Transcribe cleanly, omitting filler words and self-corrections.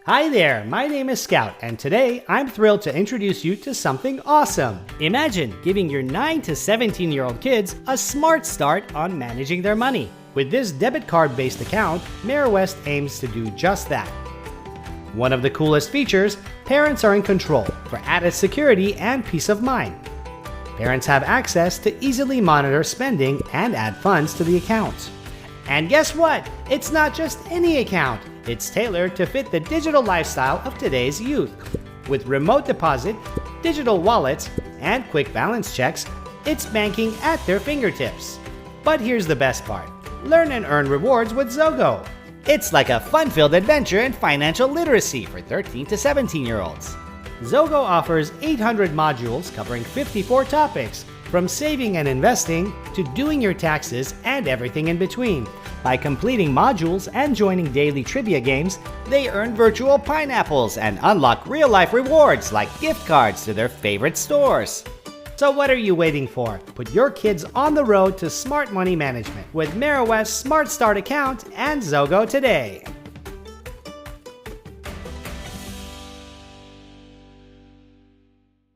Hi there, my name is Scout, and today I'm thrilled to introduce you to something awesome. Imagine giving your 9 to 17-year-old kids a smart start on managing their money. With this debit card-based account, Meriwest aims to do just that. One of the coolest features, parents are in control for added security and peace of mind. Parents have access to easily monitor spending and add funds to the account. And guess what? It's not just any account. It's tailored to fit the digital lifestyle of today's youth. With remote deposit, digital wallets, and quick balance checks, it's banking at their fingertips. But here's the best part. Learn and earn rewards with Zogo. It's like a fun-filled adventure in financial literacy for 13 to 17-year-olds. Zogo offers 800 modules covering 54 topics, from saving and investing to doing your taxes and everything in between. By completing modules and joining daily trivia games, they earn virtual pineapples and unlock real-life rewards like gift cards to their favorite stores. So what are you waiting for? Put your kids on the road to smart money management with Meriwest's Smart Start account and Zogo today.